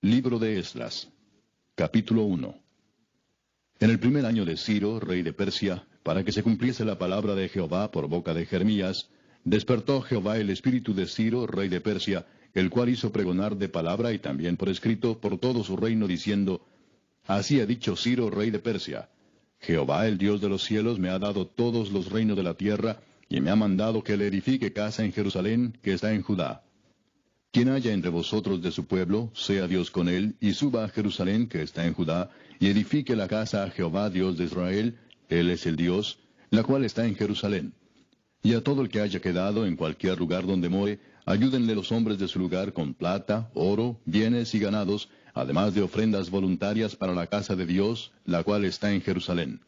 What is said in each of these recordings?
Libro de Esdras, capítulo 1. En el primer año de Ciro, rey de Persia, para que se cumpliese la palabra de Jehová por boca de Jeremías, despertó Jehová el espíritu de Ciro, rey de Persia, el cual hizo pregonar de palabra y también por escrito por todo su reino, diciendo: Así ha dicho Ciro, rey de Persia: Jehová, el Dios de los cielos, me ha dado todos los reinos de la tierra, y me ha mandado que le edifique casa en Jerusalén, que está en Judá. Quien haya entre vosotros de su pueblo, sea Dios con él, y suba a Jerusalén, que está en Judá, y edifique la casa a Jehová, Dios de Israel, él es el Dios, la cual está en Jerusalén. Y a todo el que haya quedado en cualquier lugar donde more, ayúdenle los hombres de su lugar con plata, oro, bienes y ganados, además de ofrendas voluntarias para la casa de Dios, la cual está en Jerusalén.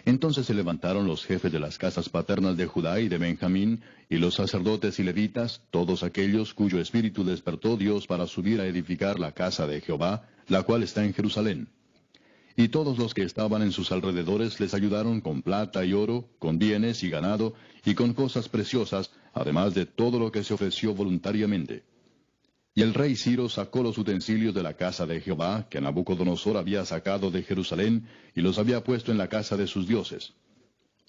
Entonces se levantaron los jefes de las casas paternas de Judá y de Benjamín, y los sacerdotes y levitas, todos aquellos cuyo espíritu despertó Dios para subir a edificar la casa de Jehová, la cual está en Jerusalén. Y todos los que estaban en sus alrededores les ayudaron con plata y oro, con bienes y ganado, y con cosas preciosas, además de todo lo que se ofreció voluntariamente. Y el rey Ciro sacó los utensilios de la casa de Jehová, que Nabucodonosor había sacado de Jerusalén, y los había puesto en la casa de sus dioses.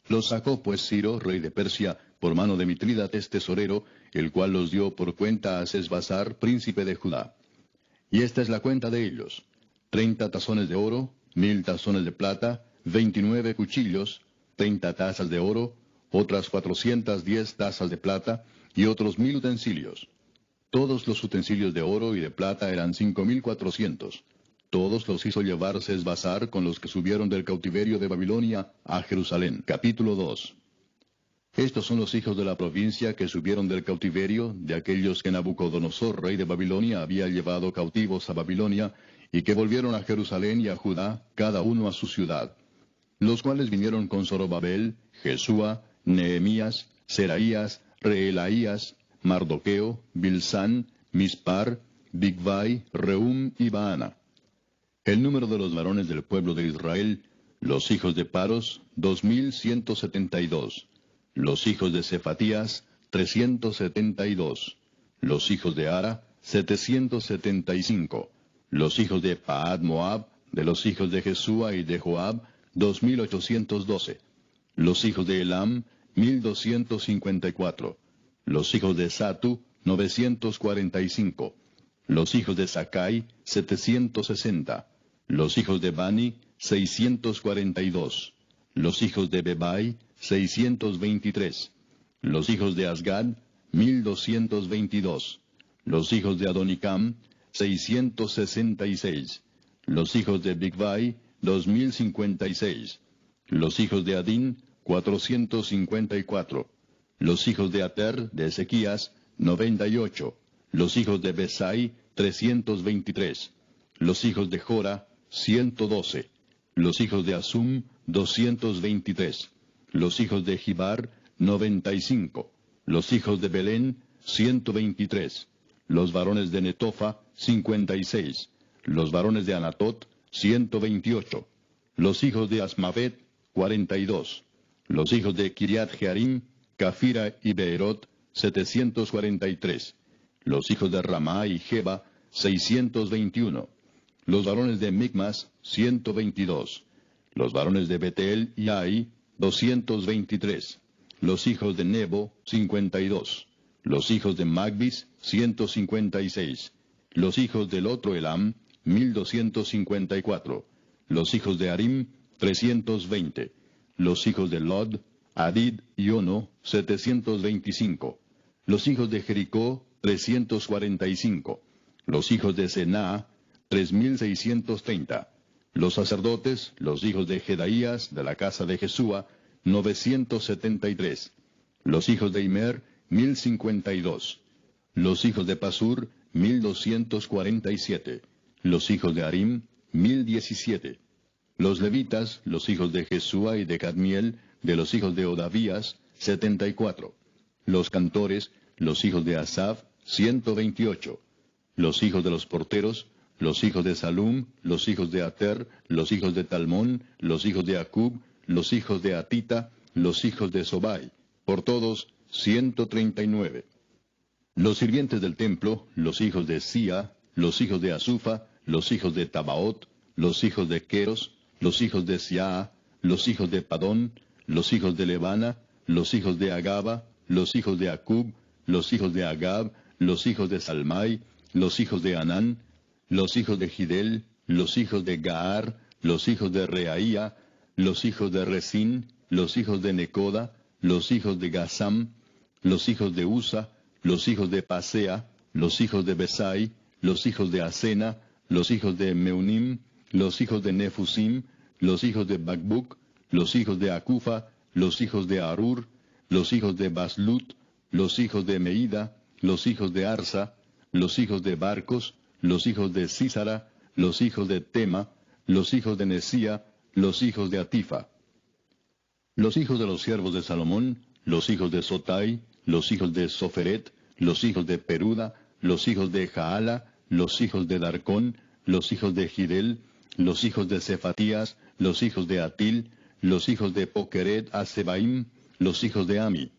Los sacó pues Ciro, rey de Persia, por mano de Mitrídates tesorero, el cual los dio por cuenta a Sesbazar, príncipe de Judá. Y esta es la cuenta de ellos: 30 tazones de oro, 1000 tazones de plata, 29 cuchillos, 30 tazas de oro, otras 410 tazas de plata, y otros 1000 utensilios. Todos los utensilios de oro y de plata eran 5400. Todos los hizo llevar Sesbazar con los que subieron del cautiverio de Babilonia a Jerusalén. Capítulo 2. Estos son los hijos de la provincia que subieron del cautiverio, de aquellos que Nabucodonosor, rey de Babilonia, había llevado cautivos a Babilonia, y que volvieron a Jerusalén y a Judá, cada uno a su ciudad. Los cuales vinieron con Zorobabel, Jesúa, Nehemías, Seraías, Reelaías, Mardoqueo, Bilsán, Mispar, Bigvai, Reum y Baana. El número de los varones del pueblo de Israel, los hijos de Paros, 2172. Los hijos de Cefatías, 372. Los hijos de Ara, 775. Los hijos de Paad Moab, de los hijos de Jesúa y de Joab, 2812. Los hijos de Elam, 1254. Los hijos de Satu, 945. Los hijos de Sakai, 760. Los hijos de Bani, 642. Los hijos de Bebai, 623. Los hijos de Asgad, 1222. Los hijos de Adonicam, 666. Los hijos de Bigvai, 2056. Los hijos de Adín, 454. Los hijos de Ater, de Ezequías, 98. Los hijos de Besai, 323. Los hijos de Jora, 112. Los hijos de Asum, 223. Los hijos de Gibar, 95. Los hijos de Belén, 123. Los varones de Netofa, 56. Los varones de Anatot, 128. Los hijos de Asmavet, 42. Los hijos de Kiriat Jearim, Cafira y Beerot, 743. Los hijos de Ramá y Jeba, 621. Los varones de Micmas, 122. Los varones de Betel y Ai, 223. Los hijos de Nebo, 52. Los hijos de Magbis, 156. Los hijos del otro Elam, 1254. Los hijos de Arim, 320. Los hijos de Lod, Adid y Ono, 725. Los hijos de Jericó, 345. Los hijos de Sená, 3630. Los sacerdotes, los hijos de Jedaías, de la casa de Jesúa, 973. Los hijos de Imer, 1052. Los hijos de Pasur, 1247. Los hijos de Arim, 1017. Los levitas, los hijos de Jesúa y de Cadmiel, de los hijos de Odavías, 74. Los cantores, los hijos de Asaf, 128. Los hijos de los porteros, los hijos de Salum, los hijos de Ater, los hijos de Talmón, los hijos de Acub, los hijos de Atita, los hijos de Sobai, por todos 139. Los sirvientes del templo, los hijos de Sia, los hijos de Asufa, los hijos de Tabaot, los hijos de Queros, los hijos de Siaa, los hijos de Padón, los hijos de Lebana, los hijos de Agaba, los hijos de Acub, los hijos de Agab, los hijos de Salmai, los hijos de Anán, los hijos de Gidel, los hijos de Gaar, los hijos de Reaía, los hijos de Resín, los hijos de Necoda, los hijos de Gazam, los hijos de Usa, los hijos de Pasea, los hijos de Besai, los hijos de Asena, los hijos de Meunim, los hijos de Nefusim, los hijos de Bakbuk, los hijos de Acufa, los hijos de Arur, los hijos de Baslut, los hijos de Meida, los hijos de Arsa, los hijos de Barcos, los hijos de Sísara, los hijos de Tema, los hijos de Nesía, los hijos de Atifa. Los hijos de los siervos de Salomón, los hijos de Sotai, los hijos de Soferet, los hijos de Peruda, los hijos de Jaala, los hijos de Darcón, los hijos de Gidel, los hijos de Cefatías, los hijos de Atil, los hijos de Pokeret Asebaim, los hijos de Ami.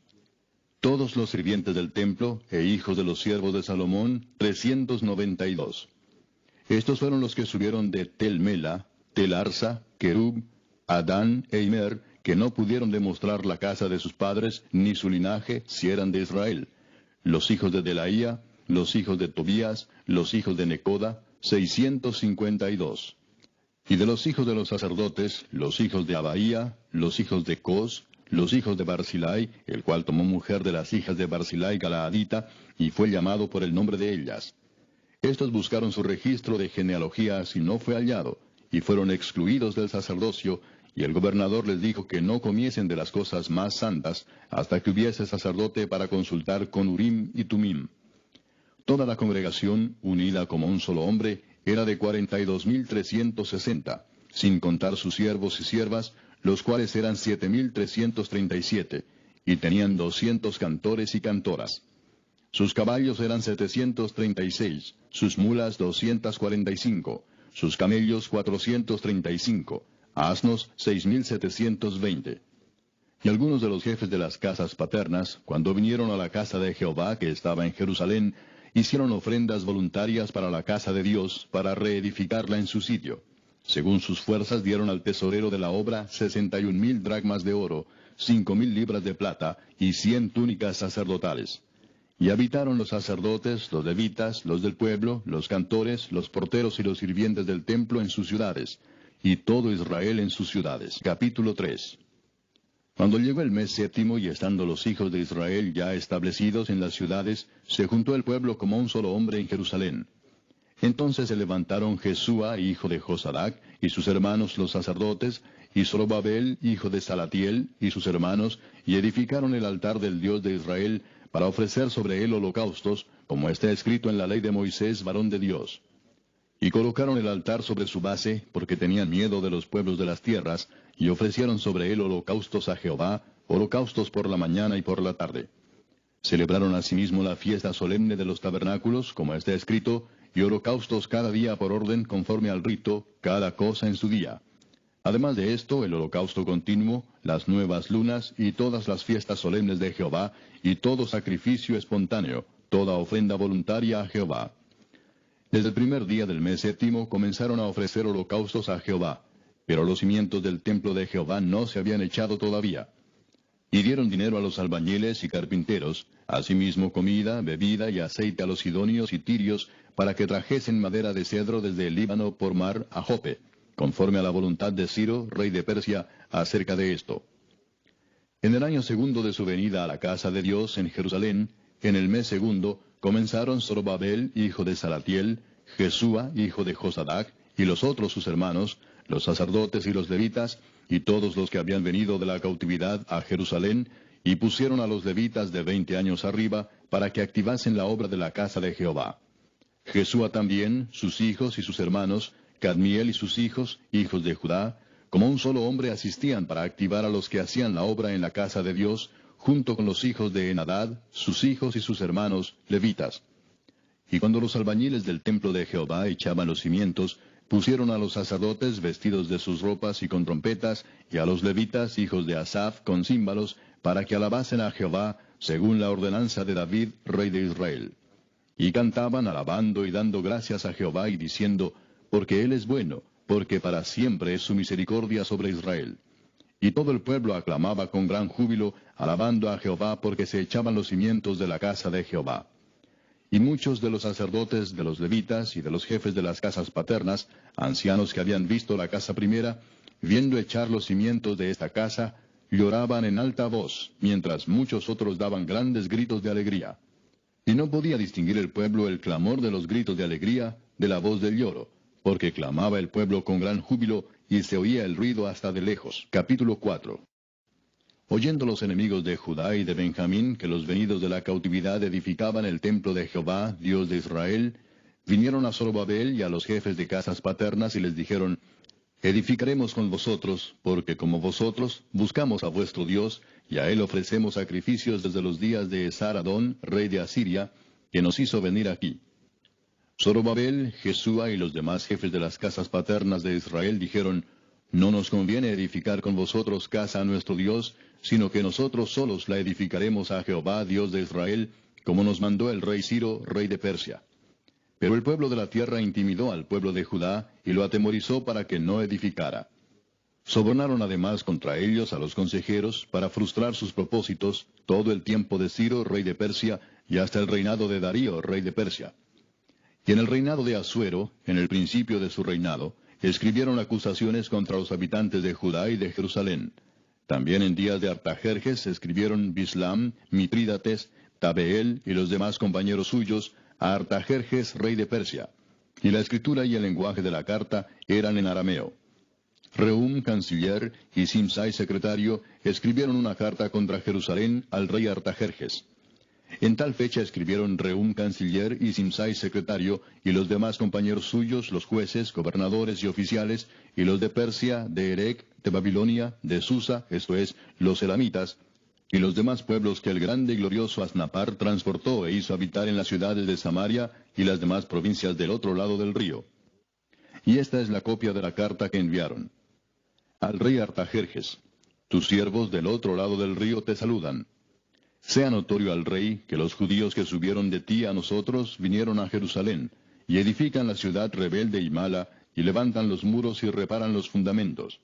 Todos los sirvientes del templo e hijos de los siervos de Salomón, 392. Estos fueron los que subieron de Tel Mela, Tel Arsa, Kerub, Adán e Imer, que no pudieron demostrar la casa de sus padres, ni su linaje, si eran de Israel. Los hijos de Delaía, los hijos de Tobías, los hijos de Necoda, 652. Y de los hijos de los sacerdotes, los hijos de Abaía, los hijos de Cos, los hijos de Barzilai, el cual tomó mujer de las hijas de Barzilai Galaadita, y fue llamado por el nombre de ellas. Estos buscaron su registro de genealogías y no fue hallado, y fueron excluidos del sacerdocio, y el gobernador les dijo que no comiesen de las cosas más santas, hasta que hubiese sacerdote para consultar con Urim y Tumim. Toda la congregación, unida como un solo hombre, era de 42,360, sin contar sus siervos y siervas, los cuales eran 7,337, y tenían 200 cantores y cantoras. Sus caballos eran 736, sus mulas 245, sus camellos 435, asnos 6,720. Y algunos de los jefes de las casas paternas, cuando vinieron a la casa de Jehová que estaba en Jerusalén, hicieron ofrendas voluntarias para la casa de Dios, para reedificarla en su sitio. Según sus fuerzas dieron al tesorero de la obra 61,000 dracmas de oro, 5,000 libras de plata y 100 túnicas sacerdotales. Y habitaron los sacerdotes, los levitas, los del pueblo, los cantores, los porteros y los sirvientes del templo en sus ciudades, y todo Israel en sus ciudades. Capítulo 3. Cuando llegó el mes séptimo y estando los hijos de Israel ya establecidos en las ciudades, se juntó el pueblo como un solo hombre en Jerusalén. Entonces se levantaron Jesúa, hijo de Josadac, y sus hermanos los sacerdotes, y Zorobabel, hijo de Salatiel, y sus hermanos, y edificaron el altar del Dios de Israel, para ofrecer sobre él holocaustos, como está escrito en la ley de Moisés, varón de Dios. Y colocaron el altar sobre su base, porque tenían miedo de los pueblos de las tierras, y ofrecieron sobre él holocaustos a Jehová, holocaustos por la mañana y por la tarde. Celebraron asimismo la fiesta solemne de los tabernáculos, como está escrito, y holocaustos cada día por orden conforme al rito, cada cosa en su día. Además de esto, el holocausto continuo, las nuevas lunas y todas las fiestas solemnes de Jehová, y todo sacrificio espontáneo, toda ofrenda voluntaria a Jehová. Desde el primer día del mes séptimo comenzaron a ofrecer holocaustos a Jehová, pero los cimientos del templo de Jehová no se habían echado todavía. Y dieron dinero a los albañiles y carpinteros, asimismo comida, bebida y aceite a los sidonios y tirios, para que trajesen madera de cedro desde el Líbano por mar a Jope, conforme a la voluntad de Ciro, rey de Persia, acerca de esto. En el año segundo de su venida a la casa de Dios en Jerusalén, en el mes segundo, comenzaron Zorobabel, hijo de Salatiel, Jesúa, hijo de Josadac, y los otros sus hermanos, los sacerdotes y los levitas, y todos los que habían venido de la cautividad a Jerusalén, y pusieron a los levitas de 20 años arriba, para que activasen la obra de la casa de Jehová. Jesúa también, sus hijos y sus hermanos, Cadmiel y sus hijos, hijos de Judá, como un solo hombre asistían para activar a los que hacían la obra en la casa de Dios, junto con los hijos de Enadad, sus hijos y sus hermanos, levitas. Y cuando los albañiles del templo de Jehová echaban los cimientos, pusieron a los sacerdotes vestidos de sus ropas y con trompetas, y a los levitas, hijos de Asaph, con címbalos, para que alabasen a Jehová, según la ordenanza de David, rey de Israel. Y cantaban alabando y dando gracias a Jehová y diciendo, porque Él es bueno, porque para siempre es su misericordia sobre Israel. Y todo el pueblo aclamaba con gran júbilo, alabando a Jehová porque se echaban los cimientos de la casa de Jehová. Y muchos de los sacerdotes, de los levitas y de los jefes de las casas paternas, ancianos que habían visto la casa primera, viendo echar los cimientos de esta casa, lloraban en alta voz, mientras muchos otros daban grandes gritos de alegría. Y no podía distinguir el pueblo el clamor de los gritos de alegría de la voz del lloro, porque clamaba el pueblo con gran júbilo, y se oía el ruido hasta de lejos. Capítulo 4. Oyendo los enemigos de Judá y de Benjamín que los venidos de la cautividad edificaban el templo de Jehová, Dios de Israel, vinieron a Zorobabel y a los jefes de casas paternas y les dijeron, edificaremos con vosotros, porque como vosotros buscamos a vuestro Dios, y a él ofrecemos sacrificios desde los días de Esar-Adón, rey de Asiria, que nos hizo venir aquí. Zorobabel, Jesúa y los demás jefes de las casas paternas de Israel dijeron, no nos conviene edificar con vosotros casa a nuestro Dios, sino que nosotros solos la edificaremos a Jehová, Dios de Israel, como nos mandó el rey Ciro, rey de Persia. Pero el pueblo de la tierra intimidó al pueblo de Judá y lo atemorizó para que no edificara. Sobornaron además contra ellos a los consejeros para frustrar sus propósitos todo el tiempo de Ciro, rey de Persia, y hasta el reinado de Darío, rey de Persia. Y en el reinado de Asuero, en el principio de su reinado, escribieron acusaciones contra los habitantes de Judá y de Jerusalén. También en días de Artajerjes escribieron Bislam, Mitrídates, Tabeel y los demás compañeros suyos a Artajerjes, rey de Persia. Y la escritura y el lenguaje de la carta eran en arameo. Rehum, canciller, y Simsai, secretario, escribieron una carta contra Jerusalén al rey Artajerjes. En tal fecha escribieron Rehum, canciller, y Simsai, secretario, y los demás compañeros suyos, los jueces, gobernadores y oficiales, y los de Persia, de Erec, de Babilonia, de Susa, esto es, los elamitas, y los demás pueblos que el grande y glorioso Asnapar transportó e hizo habitar en las ciudades de Samaria y las demás provincias del otro lado del río. Y esta es la copia de la carta que enviaron. Al rey Artajerjes, tus siervos del otro lado del río te saludan. Sea notorio al rey que los judíos que subieron de ti a nosotros vinieron a Jerusalén, y edifican la ciudad rebelde y mala, y levantan los muros y reparan los fundamentos.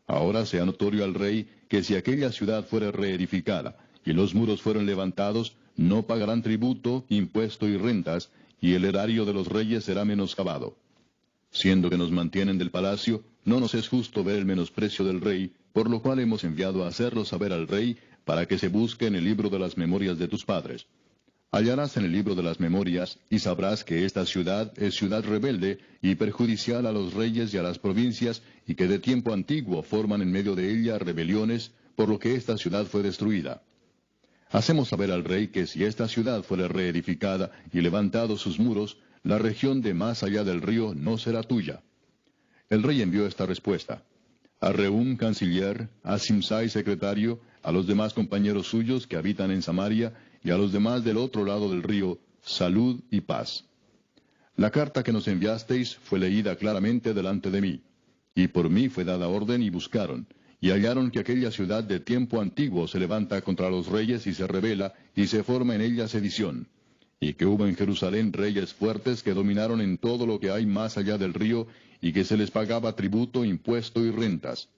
Ahora sea notorio al rey que si aquella ciudad fuera reedificada, y los muros fueron levantados, no pagarán tributo, impuesto y rentas, y el erario de los reyes será menoscabado. Siendo que nos mantienen del palacio, no nos es justo ver el menosprecio del rey, por lo cual hemos enviado a hacerlo saber al rey, para que se busque en el libro de las memorias de tus padres. Hallarás en el libro de las memorias, y sabrás que esta ciudad es ciudad rebelde y perjudicial a los reyes y a las provincias, y que de tiempo antiguo forman en medio de ella rebeliones, por lo que esta ciudad fue destruida. Hacemos saber al rey que si esta ciudad fuera reedificada y levantados sus muros, la región de más allá del río no será tuya. El rey envió esta respuesta. A Rehum, canciller, a Simsai, secretario, a los demás compañeros suyos que habitan en Samaria, y a los demás del otro lado del río, salud y paz. La carta que nos enviasteis fue leída claramente delante de mí, y por mí fue dada orden y buscaron, y hallaron que aquella ciudad de tiempo antiguo se levanta contra los reyes y se rebela, y se forma en ella sedición, y que hubo en Jerusalén reyes fuertes que dominaron en todo lo que hay más allá del río, y que se les pagaba tributo, impuesto y rentas.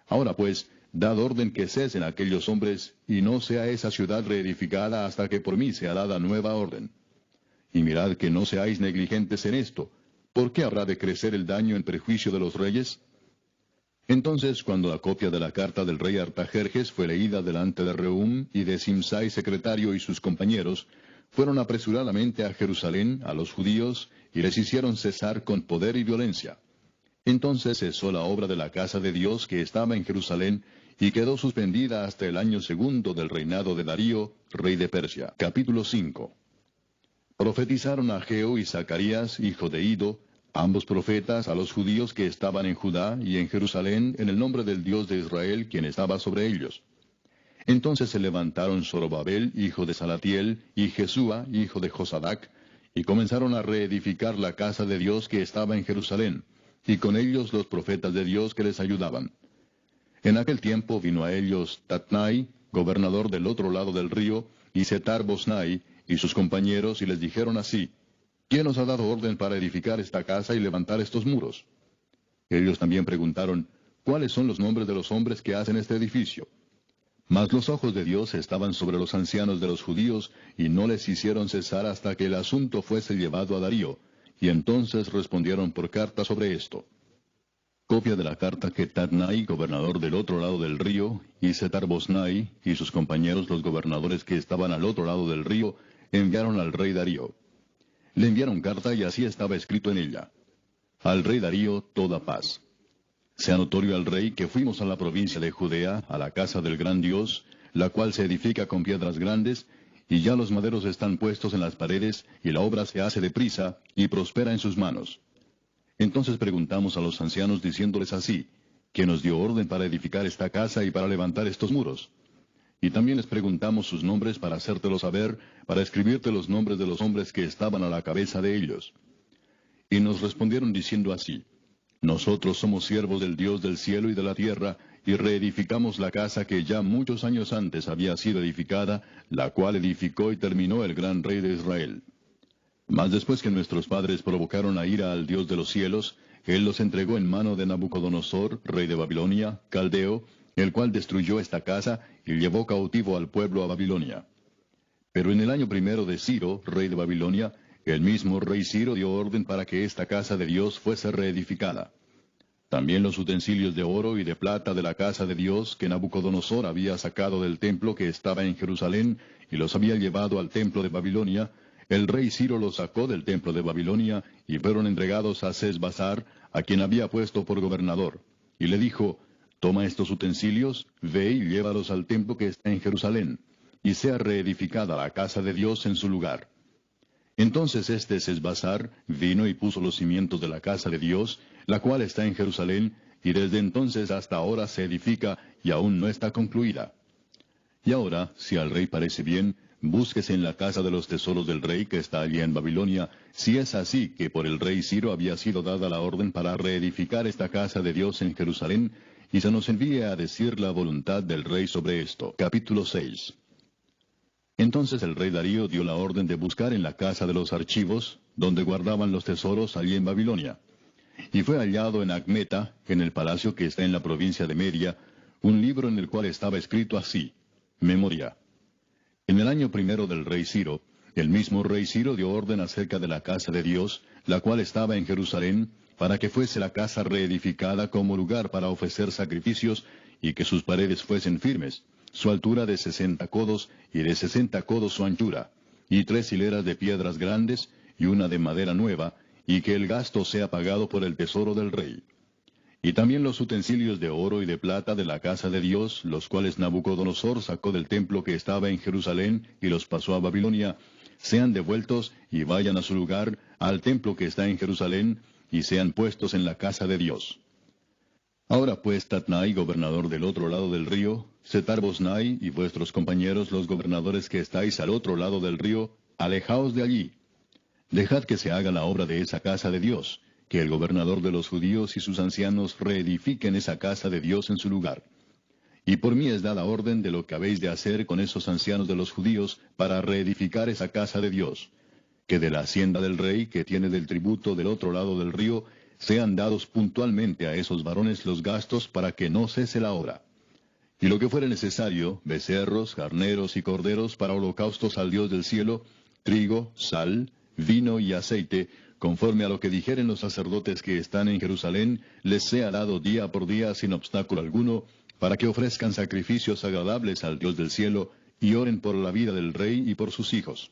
Ahora pues, dad orden que cesen aquellos hombres, y no sea esa ciudad reedificada hasta que por mí sea dada nueva orden. Y mirad que no seáis negligentes en esto. ¿Por qué habrá de crecer el daño en perjuicio de los reyes? Entonces, cuando la copia de la carta del rey Artajerjes fue leída delante de Rehum y de Simsai, secretario, y sus compañeros, fueron apresuradamente a Jerusalén, a los judíos, y les hicieron cesar con poder y violencia. Entonces cesó la obra de la casa de Dios que estaba en Jerusalén, y quedó suspendida hasta el año segundo del reinado de Darío, rey de Persia. Capítulo 5. Profetizaron Ageo y Zacarías, hijo de Ido, ambos profetas, a los judíos que estaban en Judá y en Jerusalén, en el nombre del Dios de Israel, quien estaba sobre ellos. Entonces se levantaron Zorobabel, hijo de Salatiel, y Jesúa, hijo de Josadac, y comenzaron a reedificar la casa de Dios que estaba en Jerusalén, y con ellos los profetas de Dios que les ayudaban. En aquel tiempo vino a ellos Tatnai, gobernador del otro lado del río, y Setar Bosnai, y sus compañeros y les dijeron así: ¿Quién os ha dado orden para edificar esta casa y levantar estos muros? Ellos también preguntaron: ¿Cuáles son los nombres de los hombres que hacen este edificio? Mas los ojos de Dios estaban sobre los ancianos de los judíos, y no les hicieron cesar hasta que el asunto fuese llevado a Darío, y entonces respondieron por carta sobre esto. Copia de la carta que Tatnai, gobernador del otro lado del río, y Setar-Boznai, y sus compañeros los gobernadores que estaban al otro lado del río, enviaron al rey Darío. Le enviaron carta y así estaba escrito en ella: Al rey Darío toda paz. Sea notorio al rey que fuimos a la provincia de Judea, a la casa del gran Dios, la cual se edifica con piedras grandes, y ya los maderos están puestos en las paredes, y la obra se hace deprisa, y prospera en sus manos. Entonces preguntamos a los ancianos diciéndoles así: ¿Quién nos dio orden para edificar esta casa y para levantar estos muros? Y también les preguntamos sus nombres para hacértelo saber, para escribirte los nombres de los hombres que estaban a la cabeza de ellos. Y nos respondieron diciendo así: Nosotros somos siervos del Dios del cielo y de la tierra, y reedificamos la casa que ya muchos años antes había sido edificada, la cual edificó y terminó el gran rey de Israel. Mas después que nuestros padres provocaron a ira al Dios de los cielos, Él los entregó en mano de Nabucodonosor, rey de Babilonia, caldeo, el cual destruyó esta casa y llevó cautivo al pueblo a Babilonia. Pero en el año primero de Ciro, rey de Babilonia, el mismo rey Ciro dio orden para que esta casa de Dios fuese reedificada. También los utensilios de oro y de plata de la casa de Dios que Nabucodonosor había sacado del templo que estaba en Jerusalén y los había llevado al templo de Babilonia, el rey Ciro los sacó del templo de Babilonia y fueron entregados a Sesbassar, a quien había puesto por gobernador. Y le dijo: Toma estos utensilios, ve y llévalos al templo que está en Jerusalén, y sea reedificada la casa de Dios en su lugar. Entonces este Sesbassar vino y puso los cimientos de la casa de Dios, la cual está en Jerusalén, y desde entonces hasta ahora se edifica, y aún no está concluida. Y ahora, si al rey parece bien, búsquese en la casa de los tesoros del rey que está allí en Babilonia, si es así que por el rey Ciro había sido dada la orden para reedificar esta casa de Dios en Jerusalén, y se nos envíe a decir la voluntad del rey sobre esto. Capítulo 6. Entonces el rey Darío dio la orden de buscar en la casa de los archivos, donde guardaban los tesoros allí en Babilonia. Y fue hallado en Acmeta, en el palacio que está en la provincia de Media, un libro en el cual estaba escrito así: Memoria. En el año primero del rey Ciro, el mismo rey Ciro dio orden acerca de la casa de Dios, la cual estaba en Jerusalén, para que fuese la casa reedificada como lugar para ofrecer sacrificios, y que sus paredes fuesen firmes, su altura de 60 codos, y de 60 codos su anchura, y 3 hileras de piedras grandes, y una de madera nueva, y que el gasto sea pagado por el tesoro del rey. Y también los utensilios de oro y de plata de la casa de Dios, los cuales Nabucodonosor sacó del templo que estaba en Jerusalén, y los pasó a Babilonia, sean devueltos y vayan a su lugar, al templo que está en Jerusalén, y sean puestos en la casa de Dios. Ahora pues, Tatnai, gobernador del otro lado del río, Setar-Boznai y vuestros compañeros los gobernadores que estáis al otro lado del río, alejaos de allí. Dejad que se haga la obra de esa casa de Dios, que el gobernador de los judíos y sus ancianos reedifiquen esa casa de Dios en su lugar. Y por mí es dada orden de lo que habéis de hacer con esos ancianos de los judíos para reedificar esa casa de Dios, que de la hacienda del rey, que tiene del tributo del otro lado del río, sean dados puntualmente a esos varones los gastos para que no cese la obra. Y lo que fuere necesario, becerros, carneros y corderos para holocaustos al Dios del cielo, trigo, sal, vino y aceite, conforme a lo que dijeren los sacerdotes que están en Jerusalén, les sea dado día por día sin obstáculo alguno, para que ofrezcan sacrificios agradables al Dios del cielo, y oren por la vida del rey y por sus hijos.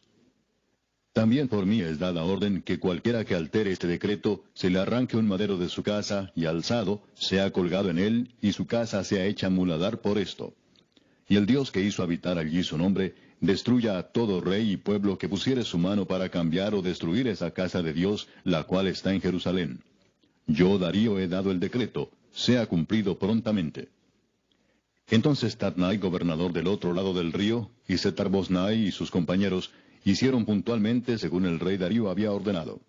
También por mí es dada orden que cualquiera que altere este decreto, se le arranque un madero de su casa, y alzado, sea colgado en él, y su casa sea hecha muladar por esto. Y el Dios que hizo habitar allí su nombre, destruya a todo rey y pueblo que pusiere su mano para cambiar o destruir esa casa de Dios, la cual está en Jerusalén. Yo, Darío, he dado el decreto, sea cumplido prontamente. Entonces Tatnai, gobernador del otro lado del río, y Setar-Boznai y sus compañeros, hicieron puntualmente según el rey Darío había ordenado.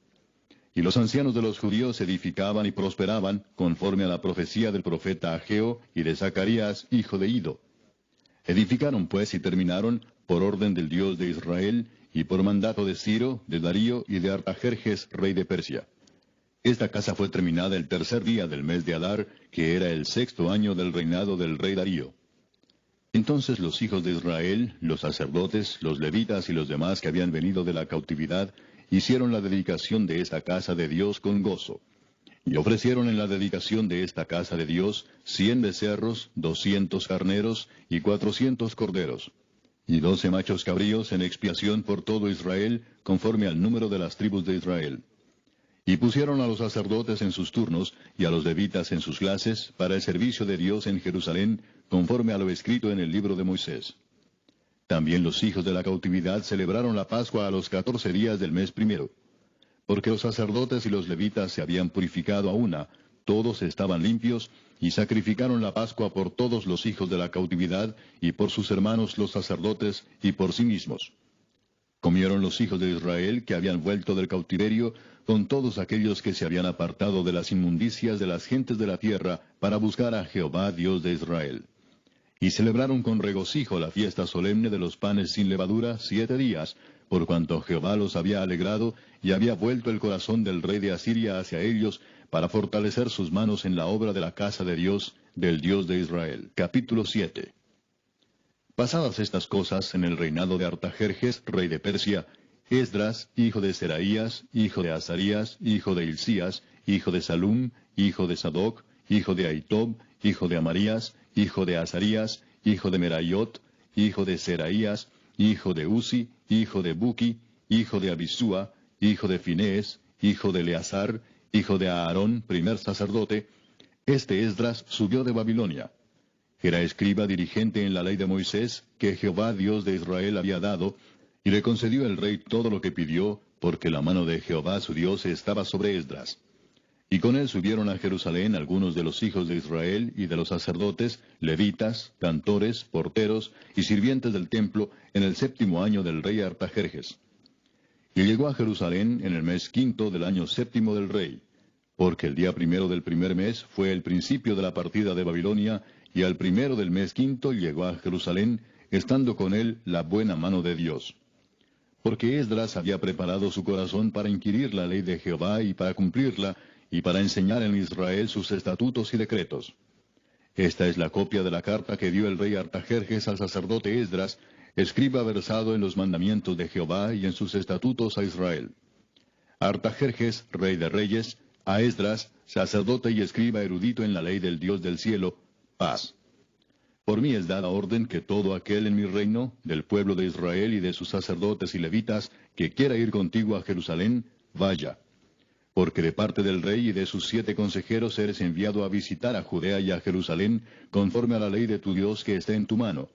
Y los ancianos de los judíos edificaban y prosperaban, conforme a la profecía del profeta Ageo y de Zacarías, hijo de Ido. Edificaron pues y terminaron, por orden del Dios de Israel, y por mandato de Ciro, de Darío y de Artajerjes, rey de Persia. Esta casa fue terminada el tercer día del mes de Adar, que era el 6º año del reinado del rey Darío. Entonces los hijos de Israel, los sacerdotes, los levitas y los demás que habían venido de la cautividad, hicieron la dedicación de esta casa de Dios con gozo. Y ofrecieron en la dedicación de esta casa de Dios 100 becerros, 200 carneros y 400 corderos, y 12 machos cabríos en expiación por todo Israel, conforme al número de las tribus de Israel. Y pusieron a los sacerdotes en sus turnos, y a los levitas en sus clases, para el servicio de Dios en Jerusalén, conforme a lo escrito en el libro de Moisés. También los hijos de la cautividad celebraron la Pascua a los 14 días del mes primero. Porque los sacerdotes y los levitas se habían purificado a una, todos estaban limpios, y sacrificaron la Pascua por todos los hijos de la cautividad, y por sus hermanos los sacerdotes, y por sí mismos. Comieron los hijos de Israel que habían vuelto del cautiverio, con todos aquellos que se habían apartado de las inmundicias de las gentes de la tierra, para buscar a Jehová Dios de Israel. Y celebraron con regocijo la fiesta solemne de los panes sin levadura 7 días, por cuanto Jehová los había alegrado, y había vuelto el corazón del rey de Asiria hacia ellos, para fortalecer sus manos en la obra de la casa de Dios, del Dios de Israel. Capítulo 7. Pasadas estas cosas en el reinado de Artajerjes, rey de Persia, Esdras, hijo de Seraías, hijo de Azarías, hijo de Hilcías, hijo de Salum, hijo de Sadoc, hijo de Ahitob, hijo de Amarías, hijo de Azarías, hijo de Meraiot, hijo de Seraías, hijo de Uzi, hijo de Buki, hijo de Abisúa, hijo de Finés, hijo de Eleazar, hijo de Aarón, primer sacerdote, este Esdras subió de Babilonia. Era escriba dirigente en la ley de Moisés, que Jehová Dios de Israel había dado, y le concedió el rey todo lo que pidió, porque la mano de Jehová su Dios estaba sobre Esdras. Y con él subieron a Jerusalén algunos de los hijos de Israel y de los sacerdotes, levitas, cantores, porteros y sirvientes del templo, en el 7º año del rey Artajerjes. Y llegó a Jerusalén en el mes 5 del año 7 del rey, porque el día 1 del primer mes fue el principio de la partida de Babilonia, y al 1 del mes 5 llegó a Jerusalén, estando con él la buena mano de Dios. Porque Esdras había preparado su corazón para inquirir la ley de Jehová y para cumplirla, y para enseñar en Israel sus estatutos y decretos. Esta es la copia de la carta que dio el rey Artajerjes al sacerdote Esdras, escriba versado en los mandamientos de Jehová y en sus estatutos a Israel. Artajerjes, rey de reyes, a Esdras, sacerdote y escriba erudito en la ley del Dios del cielo, paz. Por mí es dada orden que todo aquel en mi reino, del pueblo de Israel y de sus sacerdotes y levitas, que quiera ir contigo a Jerusalén, vaya. Porque de parte del rey y de sus 7 consejeros eres enviado a visitar a Judea y a Jerusalén, conforme a la ley de tu Dios que está en tu mano,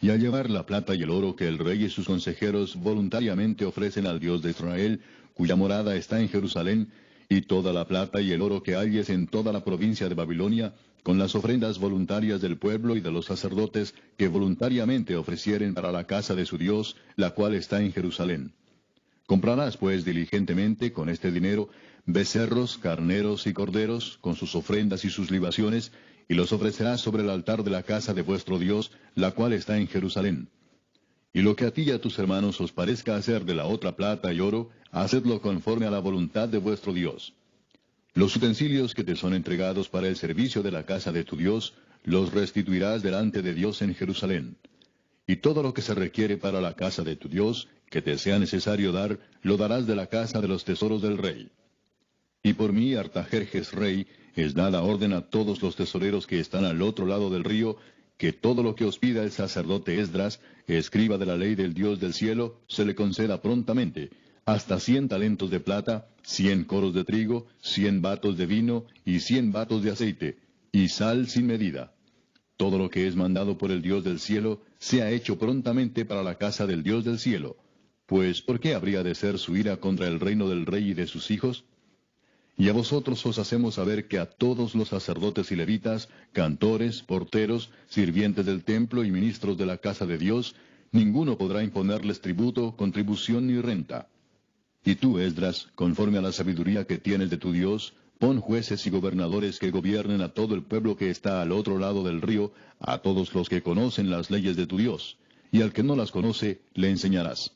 y a llevar la plata y el oro que el rey y sus consejeros voluntariamente ofrecen al Dios de Israel, cuya morada está en Jerusalén, y toda la plata y el oro que halles en toda la provincia de Babilonia, con las ofrendas voluntarias del pueblo y de los sacerdotes que voluntariamente ofrecieren para la casa de su Dios, la cual está en Jerusalén. Comprarás pues diligentemente con este dinero becerros, carneros y corderos, con sus ofrendas y sus libaciones, y los ofrecerás sobre el altar de la casa de vuestro Dios, la cual está en Jerusalén. Y lo que a ti y a tus hermanos os parezca hacer de la otra plata y oro, hacedlo conforme a la voluntad de vuestro Dios. Los utensilios que te son entregados para el servicio de la casa de tu Dios, los restituirás delante de Dios en Jerusalén. Y todo lo que se requiere para la casa de tu Dios, que te sea necesario dar, lo darás de la casa de los tesoros del rey. Y por mí, Artajerjes rey, es dada orden a todos los tesoreros que están al otro lado del río, que todo lo que os pida el sacerdote Esdras, escriba de la ley del Dios del cielo, se le conceda prontamente, hasta 100 talentos de plata, 100 coros de trigo, 100 batos de vino y 100 batos de aceite, y sal sin medida. Todo lo que es mandado por el Dios del cielo, sea hecho prontamente para la casa del Dios del cielo. Pues, ¿por qué habría de ser su ira contra el reino del rey y de sus hijos? Y a vosotros os hacemos saber que a todos los sacerdotes y levitas, cantores, porteros, sirvientes del templo y ministros de la casa de Dios, ninguno podrá imponerles tributo, contribución ni renta. Y tú, Esdras, conforme a la sabiduría que tienes de tu Dios, pon jueces y gobernadores que gobiernen a todo el pueblo que está al otro lado del río, a todos los que conocen las leyes de tu Dios, y al que no las conoce, le enseñarás.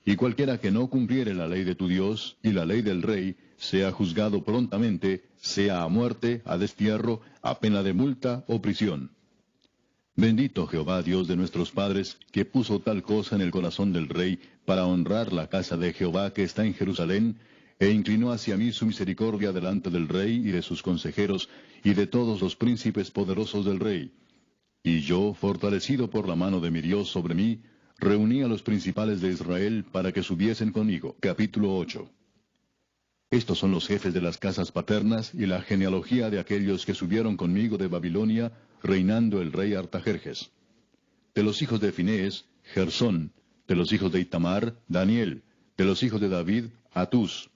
y cualquiera que no cumpliere la ley de tu Dios y la ley del rey, sea juzgado prontamente, sea a muerte, a destierro, a pena de multa o prisión. Bendito Jehová Dios de nuestros padres, que puso tal cosa en el corazón del rey, para honrar la casa de Jehová que está en Jerusalén, e inclinó hacia mí su misericordia delante del rey y de sus consejeros, y de todos los príncipes poderosos del rey. Y yo, fortalecido por la mano de mi Dios sobre mí, reuní a los principales de Israel para que subiesen conmigo. Capítulo 8. Estos son los jefes de las casas paternas y la genealogía de aquellos que subieron conmigo de Babilonia, reinando el rey Artajerjes. De los hijos de Finés, Gersón; de los hijos de Itamar, Daniel; de los hijos de David, Atús;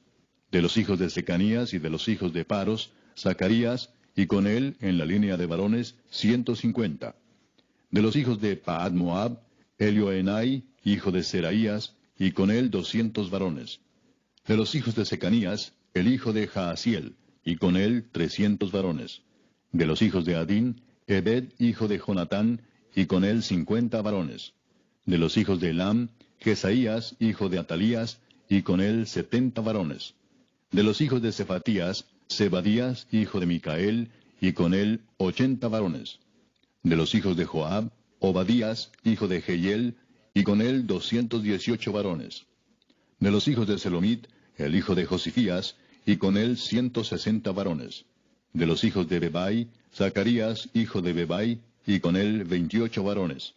de los hijos de Secanías y de los hijos de Paros, Zacarías, y con él, en la línea de varones, 150. De los hijos de Paad Moab, Elioenai, hijo de Seraías, y con él 200 varones. De los hijos de Secanías, el hijo de Jaasiel, y con él 300 varones. De los hijos de Adín, Ebed, hijo de Jonatán, y con él 50 varones. De los hijos de Elam, Jesaías, hijo de Atalías, y con él 70 varones. De los hijos de Cefatías, Zebadías, hijo de Micael, y con él 80 varones. De los hijos de Joab, Obadías, hijo de Jehiel, y con él 218 varones. De los hijos de Selomit, el hijo de Josifías, y con él 160 varones. De los hijos de Bebai, Zacarías, hijo de Bebai, y con él 28 varones.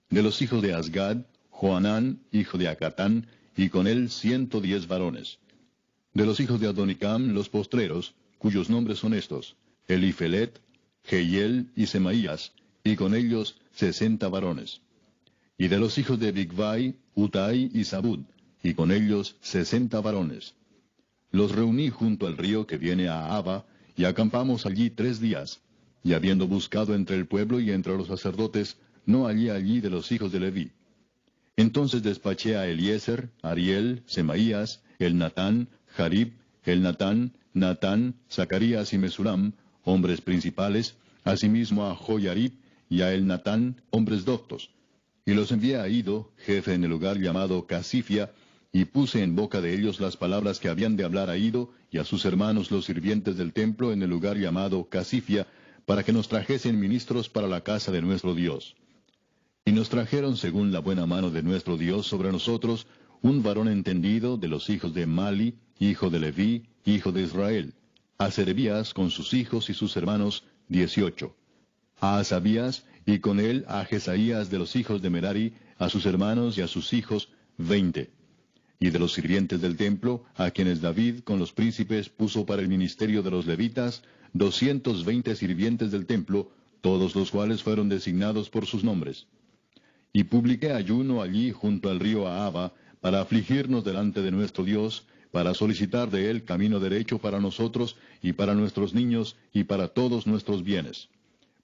De los hijos de Asgad, Joanán, hijo de Acatán, y con él 110 varones. De los hijos de Adonicam, los postreros, cuyos nombres son estos: Elifelet, Jehiel y Semaías, y con ellos 60 varones. Y de los hijos de Bigvai, Utai y Zabud, y con ellos 60 varones. Los reuní junto al río que viene a Abba, y acampamos allí 3 días. Y habiendo buscado entre el pueblo y entre los sacerdotes, no hallé allí de los hijos de Leví. Entonces despaché a Eliezer, Ariel, Semaías, Elnatán, Jarib, Elnatán, Natán, Zacarías y Mesulam, hombres principales, asimismo a Joyarib y a Elnatán, hombres doctos. Y los envié a Ido, jefe en el lugar llamado Casifia, y puse en boca de ellos las palabras que habían de hablar a Ido y a sus hermanos los sirvientes del templo en el lugar llamado Casifia, para que nos trajesen ministros para la casa de nuestro Dios. Y nos trajeron según la buena mano de nuestro Dios sobre nosotros, un varón entendido de los hijos de Mali, hijo de Leví, hijo de Israel; a Serebías con sus hijos y sus hermanos, 18; a Asabías, y con él a Jesaías de los hijos de Merari, a sus hermanos y a sus hijos, 20. Y de los sirvientes del templo, a quienes David con los príncipes puso para el ministerio de los levitas, 220 sirvientes del templo, todos los cuales fueron designados por sus nombres. Y publiqué ayuno allí junto al río Ahava, para afligirnos delante de nuestro Dios, para solicitar de él camino derecho para nosotros, y para nuestros niños, y para todos nuestros bienes.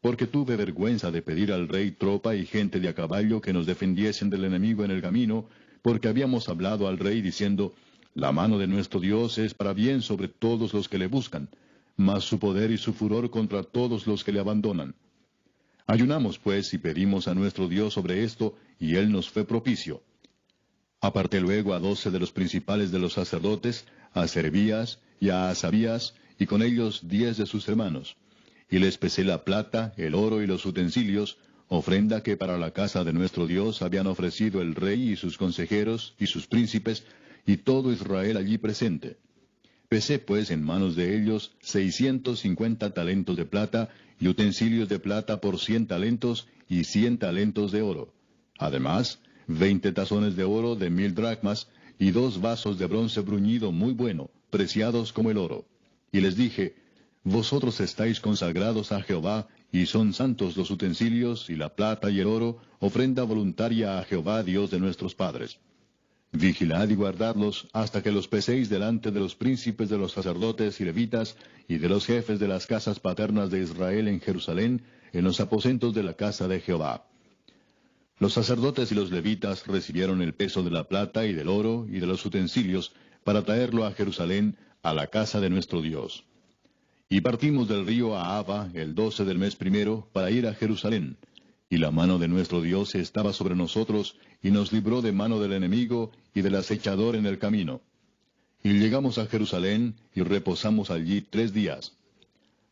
Porque tuve vergüenza de pedir al rey tropa y gente de a caballo que nos defendiesen del enemigo en el camino, porque habíamos hablado al rey diciendo: la mano de nuestro Dios es para bien sobre todos los que le buscan, mas su poder y su furor contra todos los que le abandonan. Ayunamos pues y pedimos a nuestro Dios sobre esto, y él nos fue propicio. Aparté luego a 12 de los principales de los sacerdotes, a Serebías y a Asabías, y con ellos 10 de sus hermanos. Y les pesé la plata, el oro y los utensilios, ofrenda que para la casa de nuestro Dios habían ofrecido el rey y sus consejeros y sus príncipes, y todo Israel allí presente. Pesé pues en manos de ellos 650 talentos de plata, y utensilios de plata por 100 talentos, y 100 talentos de oro. Además, 20 tazones de oro de 1000 dracmas, y 2 vasos de bronce bruñido muy bueno, preciados como el oro. Y les dije: vosotros estáis consagrados a Jehová, y son santos los utensilios, y la plata y el oro, ofrenda voluntaria a Jehová Dios de nuestros padres. Vigilad y guardadlos hasta que los peséis delante de los príncipes de los sacerdotes y levitas, y de los jefes de las casas paternas de Israel en Jerusalén, en los aposentos de la casa de Jehová. Los sacerdotes y los levitas recibieron el peso de la plata y del oro y de los utensilios, para traerlo a Jerusalén, a la casa de nuestro Dios. Y partimos del río Ahava el 12 del mes primero, para ir a Jerusalén. Y la mano de nuestro Dios estaba sobre nosotros, y nos libró de mano del enemigo y del acechador en el camino. Y llegamos a Jerusalén, y reposamos allí 3 días.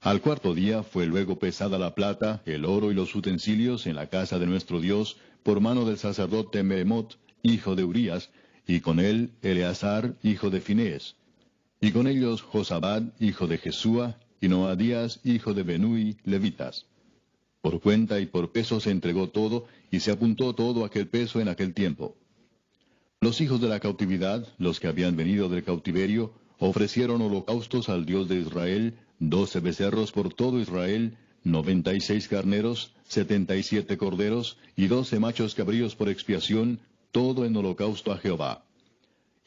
Al cuarto día fue luego pesada la plata, el oro y los utensilios en la casa de nuestro Dios, por mano del sacerdote Meremot, hijo de Urías, y con él Eleazar, hijo de Finés. Y con ellos Josabad, hijo de Jesúa, y Noadías, hijo de Benui, levitas. Por cuenta y por peso se entregó todo, y se apuntó todo aquel peso en aquel tiempo. Los hijos de la cautividad, los que habían venido del cautiverio, ofrecieron holocaustos al Dios de Israel, 12 becerros por todo Israel, 96 carneros, 77 corderos, y 12 machos cabríos por expiación, todo en holocausto a Jehová.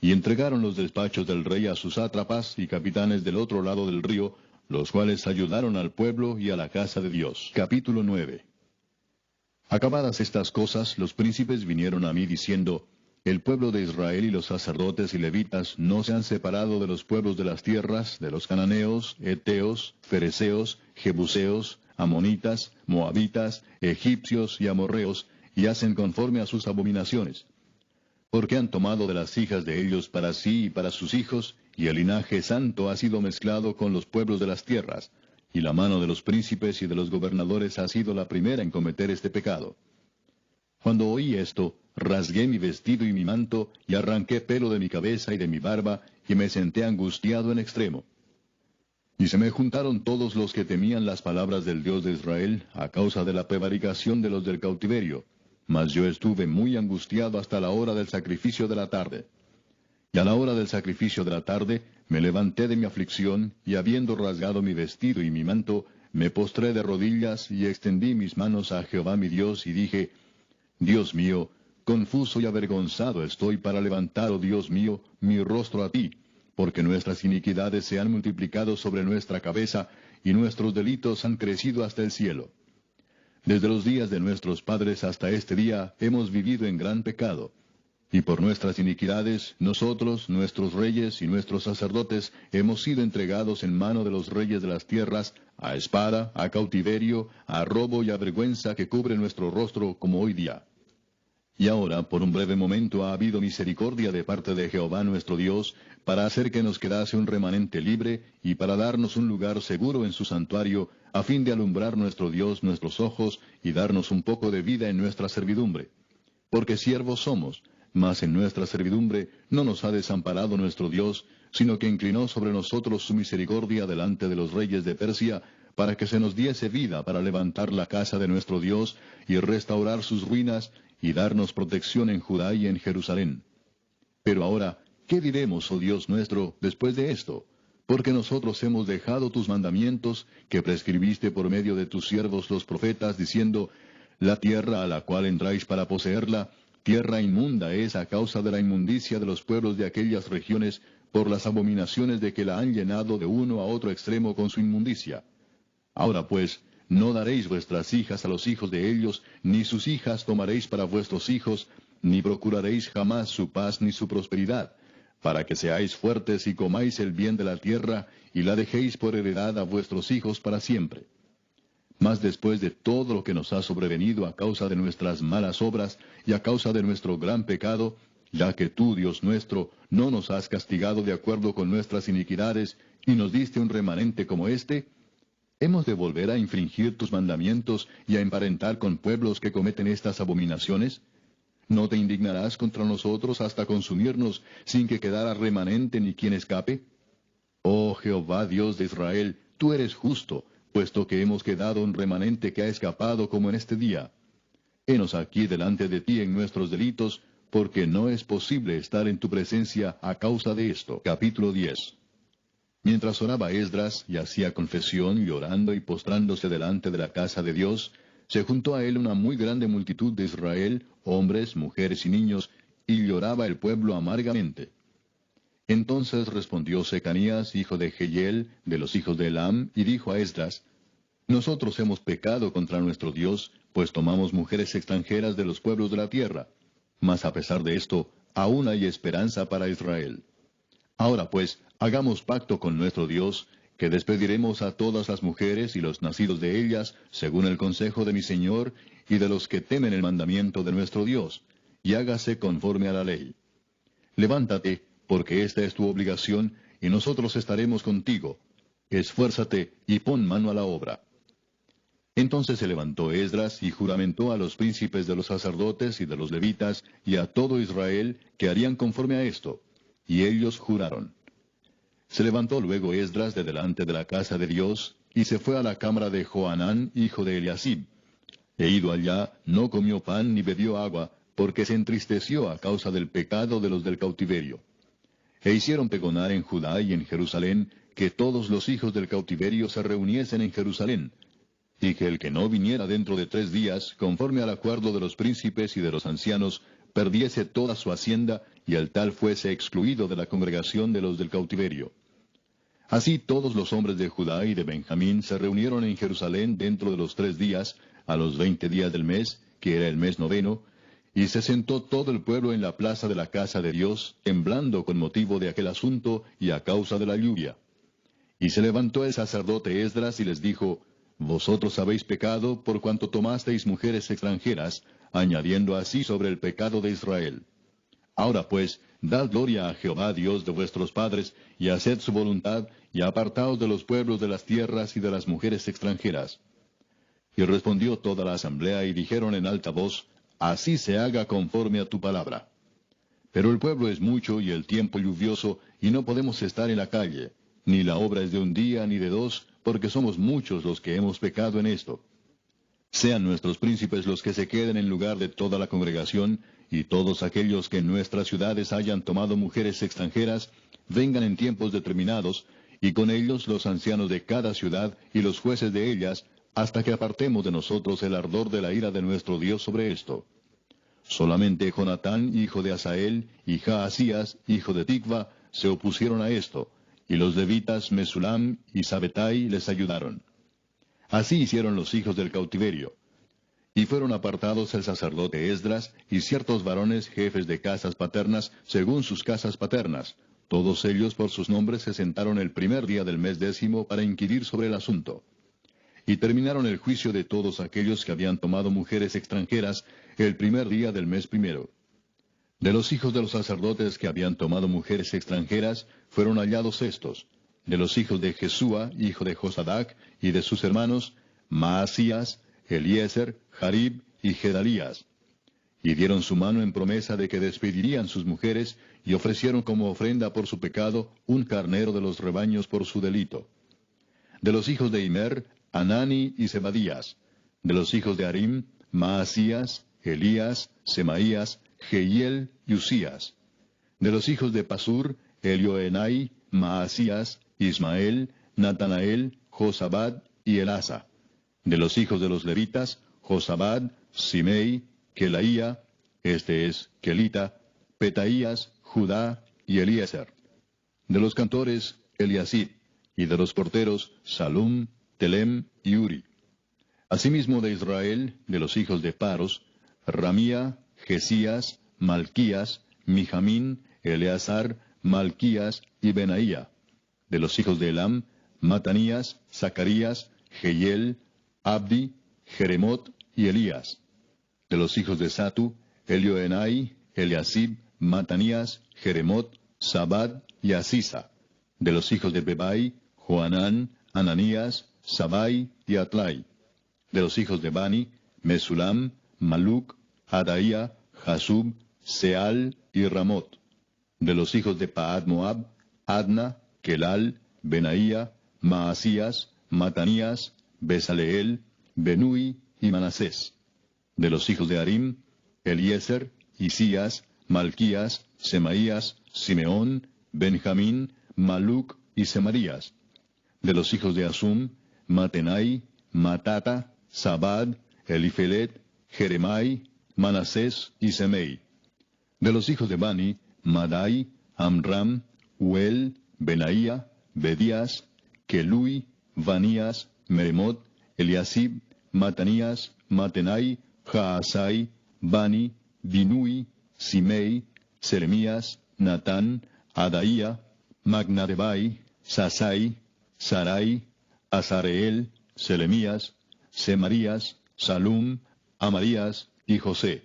Y entregaron los despachos del rey a sus sátrapas y capitanes del otro lado del río, los cuales ayudaron al pueblo y a la casa de Dios. Capítulo 9. Acabadas estas cosas, los príncipes vinieron a mí diciendo, El pueblo de Israel y los sacerdotes y levitas no se han separado de los pueblos de las tierras, de los cananeos, heteos, fereceos, jebuseos, amonitas, moabitas, egipcios y amorreos, y hacen conforme a sus abominaciones. Porque han tomado de las hijas de ellos para sí y para sus hijos, y el linaje santo ha sido mezclado con los pueblos de las tierras, y la mano de los príncipes y de los gobernadores ha sido la primera en cometer este pecado. Cuando oí esto, rasgué mi vestido y mi manto, y arranqué pelo de mi cabeza y de mi barba, y me senté angustiado en extremo. Y se me juntaron todos los que temían las palabras del Dios de Israel, a causa de la prevaricación de los del cautiverio, mas yo estuve muy angustiado hasta la hora del sacrificio de la tarde. Y a la hora del sacrificio de la tarde, me levanté de mi aflicción, y habiendo rasgado mi vestido y mi manto, me postré de rodillas, y extendí mis manos a Jehová mi Dios, y dije, Dios mío, confuso y avergonzado estoy para levantar, oh Dios mío, mi rostro a ti, porque nuestras iniquidades se han multiplicado sobre nuestra cabeza, y nuestros delitos han crecido hasta el cielo. Desde los días de nuestros padres hasta este día hemos vivido en gran pecado. Y por nuestras iniquidades, nosotros, nuestros reyes y nuestros sacerdotes, hemos sido entregados en mano de los reyes de las tierras, a espada, a cautiverio, a robo y a vergüenza que cubre nuestro rostro como hoy día. Y ahora, por un breve momento, ha habido misericordia de parte de Jehová nuestro Dios, para hacer que nos quedase un remanente libre, y para darnos un lugar seguro en su santuario, a fin de alumbrar nuestro Dios nuestros ojos, y darnos un poco de vida en nuestra servidumbre. Porque siervos somos, mas en nuestra servidumbre no nos ha desamparado nuestro Dios, sino que inclinó sobre nosotros su misericordia delante de los reyes de Persia, para que se nos diese vida para levantar la casa de nuestro Dios, y restaurar sus ruinas, y darnos protección en Judá y en Jerusalén. Pero ahora, ¿qué diremos, oh Dios nuestro, después de esto? Porque nosotros hemos dejado tus mandamientos, que prescribiste por medio de tus siervos los profetas, diciendo, La tierra a la cual entráis para poseerla, tierra inmunda es a causa de la inmundicia de los pueblos de aquellas regiones, por las abominaciones de que la han llenado de uno a otro extremo con su inmundicia. Ahora pues, no daréis vuestras hijas a los hijos de ellos, ni sus hijas tomaréis para vuestros hijos, ni procuraréis jamás su paz ni su prosperidad, para que seáis fuertes y comáis el bien de la tierra, y la dejéis por heredad a vuestros hijos para siempre. Mas después de todo lo que nos ha sobrevenido a causa de nuestras malas obras y a causa de nuestro gran pecado, ya que tú, Dios nuestro, no nos has castigado de acuerdo con nuestras iniquidades, y nos diste un remanente como este, ¿hemos de volver a infringir tus mandamientos y a emparentar con pueblos que cometen estas abominaciones? ¿No te indignarás contra nosotros hasta consumirnos, sin que quedara remanente ni quien escape? Oh Jehová Dios de Israel, tú eres justo, puesto que hemos quedado un remanente que ha escapado como en este día. Henos aquí delante de ti en nuestros delitos, porque no es posible estar en tu presencia a causa de esto. Capítulo 10. Mientras oraba Esdras y hacía confesión, llorando y postrándose delante de la casa de Dios, se juntó a él una muy grande multitud de Israel, hombres, mujeres y niños, y lloraba el pueblo amargamente. Entonces respondió Secanías, hijo de Jehiel, de los hijos de Elam, y dijo a Esdras, Nosotros hemos pecado contra nuestro Dios, pues tomamos mujeres extranjeras de los pueblos de la tierra. Mas a pesar de esto, aún hay esperanza para Israel. Ahora pues, hagamos pacto con nuestro Dios, que despediremos a todas las mujeres y los nacidos de ellas, según el consejo de mi Señor, y de los que temen el mandamiento de nuestro Dios, y hágase conforme a la ley. Levántate, porque esta es tu obligación, y nosotros estaremos contigo. Esfuérzate y pon mano a la obra. Entonces se levantó Esdras y juramentó a los príncipes de los sacerdotes y de los levitas y a todo Israel que harían conforme a esto. Y ellos juraron. Se levantó luego Esdras de delante de la casa de Dios, y se fue a la cámara de Johanán, hijo de Eliasib. E ido allá, no comió pan ni bebió agua, porque se entristeció a causa del pecado de los del cautiverio. E hicieron pregonar en Judá y en Jerusalén que todos los hijos del cautiverio se reuniesen en Jerusalén, y que el que no viniera dentro de 3 días, conforme al acuerdo de los príncipes y de los ancianos, perdiese toda su hacienda, y el tal fuese excluido de la congregación de los del cautiverio. Así todos los hombres de Judá y de Benjamín se reunieron en Jerusalén dentro de los 3 días, a los 20 días del mes, que era el mes 9, y se sentó todo el pueblo en la plaza de la casa de Dios, temblando con motivo de aquel asunto y a causa de la lluvia. Y se levantó el sacerdote Esdras y les dijo, Vosotros habéis pecado por cuanto tomasteis mujeres extranjeras, añadiendo así sobre el pecado de Israel. Ahora pues, dad gloria a Jehová Dios de vuestros padres, y haced su voluntad, y apartaos de los pueblos de las tierras y de las mujeres extranjeras. Y respondió toda la asamblea, y dijeron en alta voz, Así se haga conforme a tu palabra. Pero el pueblo es mucho y el tiempo lluvioso, y no podemos estar en la calle, ni la obra es de un día ni de 2, porque somos muchos los que hemos pecado en esto. Sean nuestros príncipes los que se queden en lugar de toda la congregación, y todos aquellos que en nuestras ciudades hayan tomado mujeres extranjeras, vengan en tiempos determinados, y con ellos los ancianos de cada ciudad y los jueces de ellas, hasta que apartemos de nosotros el ardor de la ira de nuestro Dios sobre esto. Solamente Jonatán, hijo de Asael, y Jaasías, hijo de Tikva, se opusieron a esto, y los levitas Mesulam y Sabetai les ayudaron. Así hicieron los hijos del cautiverio. Y fueron apartados el sacerdote Esdras, y ciertos varones jefes de casas paternas, según sus casas paternas. Todos ellos por sus nombres se sentaron el primer día del mes 10 para inquirir sobre el asunto. Y terminaron el juicio de todos aquellos que habían tomado mujeres extranjeras el primer día del mes 1. De los hijos de los sacerdotes que habían tomado mujeres extranjeras, fueron hallados estos: de los hijos de Jesúa, hijo de Josadac, y de sus hermanos, Maasías, Eliezer, Jarib y Gedalías. Y dieron su mano en promesa de que despedirían sus mujeres, y ofrecieron como ofrenda por su pecado un carnero de los rebaños por su delito. De los hijos de Immer, Anani y Zebadías. De los hijos de Harim, Maasías, Elías, Semaías, Jehiel y Usías. De los hijos de Pasur, Elioenai, Maasías, Ismael, Natanael, Josabad y Elasa. De los hijos de los levitas, Josabad, Simei, Kelaía, este es Kelita, Petaías, Judá y Eliezer. De los cantores, Eliasib, y de los porteros, Salum, Telem y Uri. Asimismo de Israel, de los hijos de Paros, Ramía, Jesías, Malquías, Mijamín, Eleazar, Malquías y Benaía. De los hijos de Elam, Matanías, Zacarías, Jehiel, Abdi, Jeremot y Elías. De los hijos de Satu, Elioenai, Eliasib, Matanías, Jeremot, Sabad y Asisa. De los hijos de Bebai, Joanán, Ananías, Sabai y Atlai. De los hijos de Bani, Mesulam, Maluc, Adaía, Jasub, Seal y Ramot. De los hijos de Paad Moab, Adna, Kelal, Benaía, Maasías, Matanías, Besaleel, Benui y Manasés. De los hijos de Harim, Eliezer, Isías, Malquías, Semaías, Simeón, Benjamín, Maluc y Semarías. De los hijos de Asum, Matenai, Matata, Sabad, Elifelet, Jeremai, Manasés y Semei. De los hijos de Bani, Madai, Amram, Uel, Benaía, Bedías, Kelui, Vanías, Meremot, Eliasib, Matanías, Matenai, Jaasai, Bani, Binui, Simei, Seremías, Natán, Adaía, Magnadebai, Sasai, Sarai, Azareel, Selemías, Semarías, Salum, Amarías y José.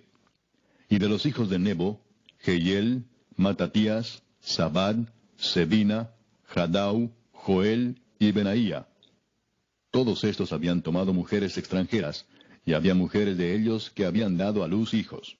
Y de los hijos de Nebo, Jehiel, Matatías, Zabad, Sebina, Jadau, Joel y Benaía. Todos estos habían tomado mujeres extranjeras, y había mujeres de ellos que habían dado a luz hijos.